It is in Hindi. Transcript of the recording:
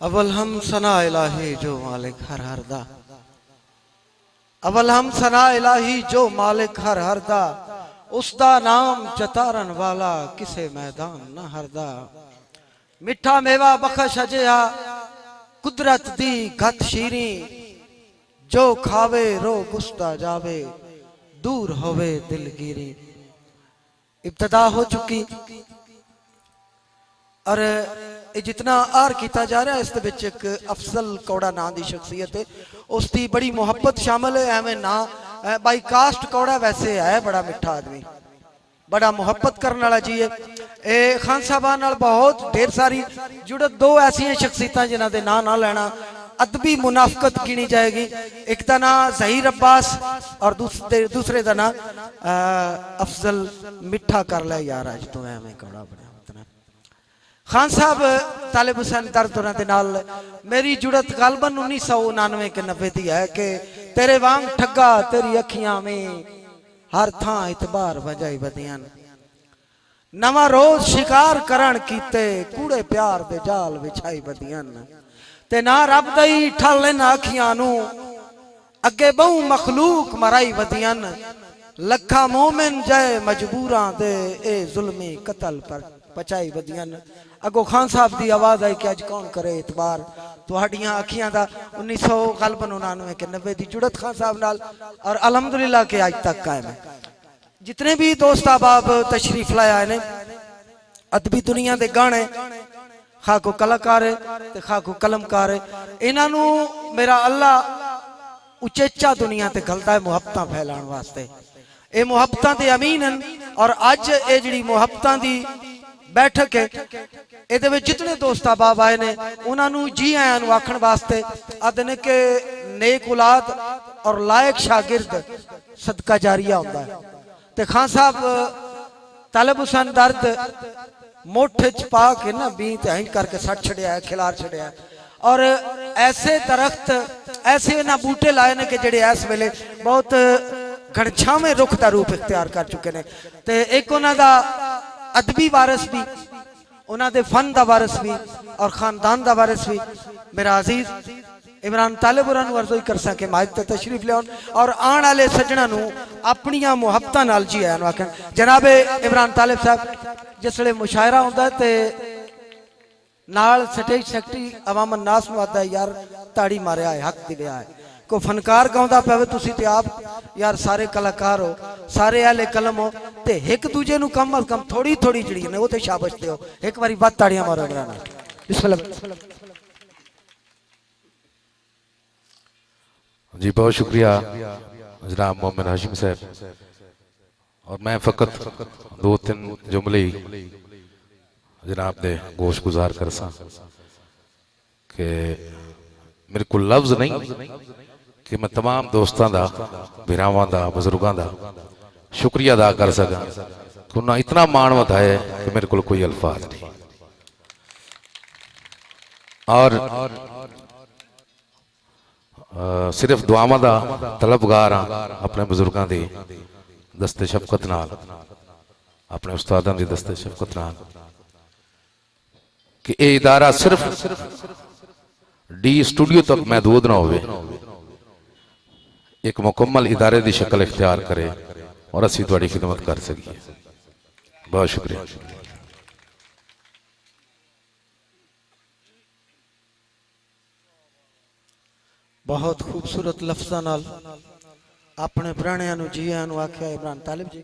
अवल हम सना इलाही जो मालिक हर हरदा, अवल हम सना इलाही जो मालिक हर हरदा, उसदा नाम चतारन वाला किसे मैदान न हरदा। मिठा मेवा बख्श अजिहा कुदरत दी घत शीरी, जो खावे रो गुस्ता जावे दूर होवे दिलगिरी। इब्तदा हो चुकी और जितना आर किया जा रहा है इस एक अफजल कौड़ा नाम की शख्सियत है, उसकी बड़ी मुहब्बत शामिल है। एवं ना बाई कास्ट कौड़ा वैसे है बड़ा मिठा आदमी, बड़ा मुहब्बत करने वाला जी है। खान साहबा नाल बहुत ढेर सारी जुड़त दो ऐसी शख्सियत जिन्हों के ना ना लेना अदबी मुनाफकत गिनी जाएगी। एक का ना जहीर अब्बास और दूसरे का ना अफजल मिठा कर लिया यार अज तो एवं कौड़ा बना। खान साहब तालिब हुसैन दर्द के नाल मेरी जुड़त गालबन 1999 के 90 की है कि तेरे वांग ठगा तेरी अखियां में हर थां इतबार बजाई बदियां, नवा रोज शिकार करण कीते कूड़े प्यार दे जाल विछाई बदियां, ते ना रब दई ठल इन अखियां नू अगे बहु मखलूक मराई बदियां, लखा मोमिन जय मजबूरां दे ए जुल्मी कतल पर पचाई बदियां। अगो खान साहब की आवाज आई कि अज कौन करे इतबार तुहाडियां अखियां दा 1999 के 90 की जुड़त खान साहब नाल और अलहमदुलिल्लाह के आज तक कायम है। जितने भी दोस्त अहबाब तशरीफ लाया ने अदबी दुनिया के गाने खा को कलाकार है ते खा को कलमकार है, इन्हों मेरा अल्लाह उचेचा दुनिया ते गलता है मुहब्बत फैलाने वास्ते। ये मुहब्बत के अमीन हैं और अज ये जी मुहब्बत की बैठक है ये जितने दोस्त अहबाब आए ने उन्होंने जी आया आखण वास्ते आदि ने कि नेक औलाद और लायक शागिर्द सदका जारिया होता है। तो खान साहब तालिब हुसैन दर्द मोठे च पा के ना बी इंज करके सट छड़िया है, खिलार छड़िया है और ऐसे दरख्त ऐसे ना बूटे लाए ने कि जेडे इस वेले बहुत घनछावे रुख का रूप इख्तियार कर चुके हैं। तो एक उन्हों का अदबी वारिस भी, उन्होंने फन का वारिस भी और खानदान का वारिस भी मेरा अजीज इमरान तालिब होरां नूं अर्ज़ो कर सके माइक ते तशरीफ लियाउण और आने वाले सज्जणा नूं अपनियां मुहब्बतां नाल जी आयां आखण। जनाब इमरान तालिब साहब जिसले मुशायरा होंदा ते नाल स्टेज सेक्रेटरी अवामन नास नूं आखदा यार ताड़ी मारिया है हक दी लिया है, को फनकार गाउंदा पवे तुसीं ते आप यार सारे कलाकार हो सारे अहले कलम हो ते एक दूजे नूं कम अज कम थोड़ी थोड़ी जड़ी ने वो ते शाबाश दिओ एक बारी वध ताड़ियां मारो मेरा नाल बिस्मिल्लाह जी। बहुत शुक्रिया जनाब मोमिन हाशिम साहब। और मैं फकत दो तीन जुमले जनाब दे गोश गुजार कर सा कि मेरे को लफ्ज नहीं कि मैं तमाम दोस्तों का भिरावां का बजुर्गों का शुक्रिया अदा कर सका कि उन्हें इतना माणवत है कि मेरे को कोई अल्फाज नहीं। और सिर्फ दुआवां का तलबगार हाँ अपने बुजुर्गों की दस्ते शफकत नाल, अपने उस्तादां की दस्ते शफकत नाल कि यह इदारा सिर्फ डी स्टूडियो तक महदूद ना होवे, एक मुकम्मल इदारे की शक्ल इख्तियार करे और असी तुहाडी खिदमत कर सकिए। बहुत शुक्रिया। बहुत खूबसूरत लफ्ज़ां नाल अपने प्राणियां नूं जी आयां नूं आख्या इमरान तालिब जी।